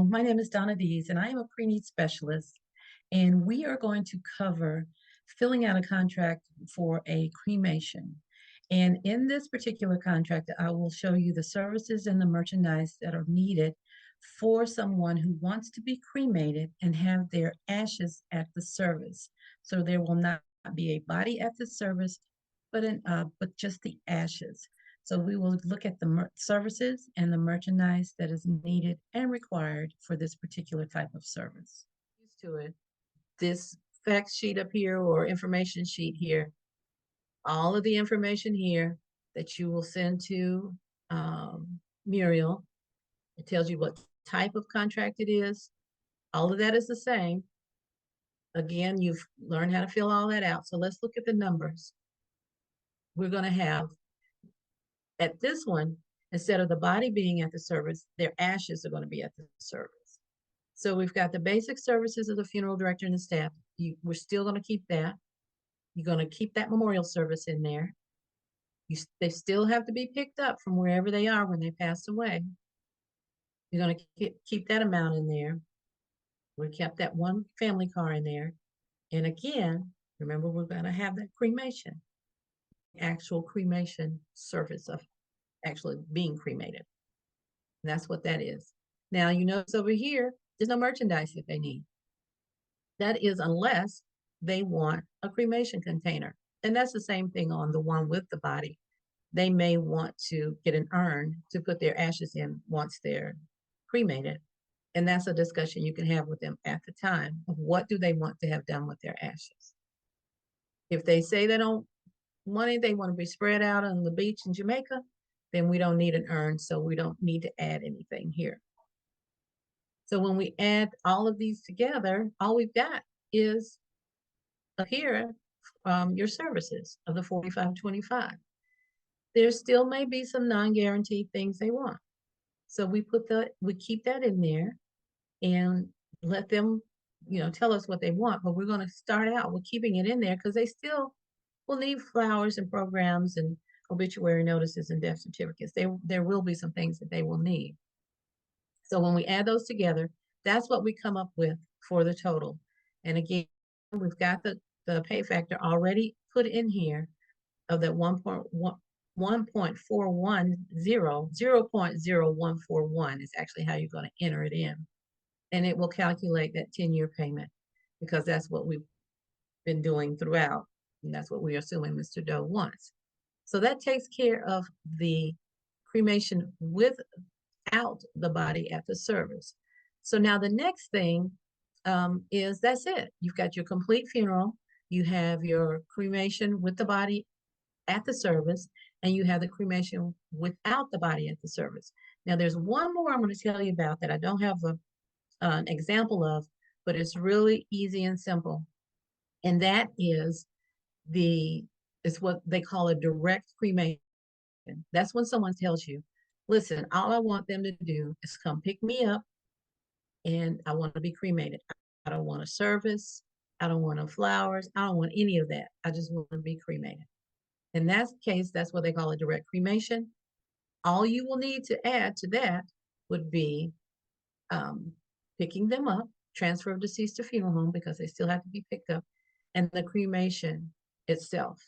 My name is Donna Dees, and I am a pre-need specialist. And we are going to cover filling out a contract for a cremation. And in this particular contract, I will show you the services and the merchandise that are needed for someone who wants to be cremated and have their ashes at the service. So there will not be a body at the service, but just the ashes. So we will look at the services and the merchandise that is needed and required for this particular type of service. Used to it. This fact sheet up here or information sheet here, all of the information here that you will send to Muriel. It tells you what type of contract it is. All of that is the same. Again, you've learned how to fill all that out. So let's look at the numbers. We're going to have at this one, instead of the body being at the service, their ashes are going to be at the service. So we've got the basic services of the funeral director and the staff. We're still going to keep that. You're going to keep that memorial service in there. They still have to be picked up from wherever they are when they pass away. You're going to keep that amount in there. We kept that one family car in there. And again, remember, we're going to have that cremation, actual cremation service of actually being cremated. And that's what that is. Now, you notice over here, there's no merchandise that they need. That is unless they want a cremation container. And that's the same thing on the one with the body. They may want to get an urn to put their ashes in once they're cremated. And that's a discussion you can have with them at the time of what do they want to have done with their ashes. If they say they don't want it, they want to be spread out on the beach in Jamaica, then we don't need an urn, so we don't need to add anything here. So when we add all of these together, all we've got is here your services of the 4525. There still may be some non-guaranteed things they want. So we keep that in there and let them, tell us what they want. But we're going to start out with keeping it in there because they still will need flowers and programs and obituary notices and death certificates. There will be some things that they will need. So when we add those together, that's what we come up with for the total. And again, we've got the pay factor already put in here of that 1.410, 0.0141 is actually how you're going to enter it in. And it will calculate that 10-year payment because that's what we've been doing throughout. And that's what we're assuming Mr. Doe wants. So that takes care of the cremation without the body at the service. So now the next thing is that's it. You've got your complete funeral. You have your cremation with the body at the service, and you have the cremation without the body at the service. Now, there's one more I'm going to tell you about that I don't have an example of, but it's really easy and simple. And that is what they call a direct cremation. That's when someone tells you, listen, all I want them to do is come pick me up and I want to be cremated. I don't want a service. I don't want no flowers. I don't want any of that. I just want to be cremated. In that case, that's what they call a direct cremation. All you will need to add to that would be picking them up, transfer of deceased to funeral home because they still have to be picked up, and the cremation itself.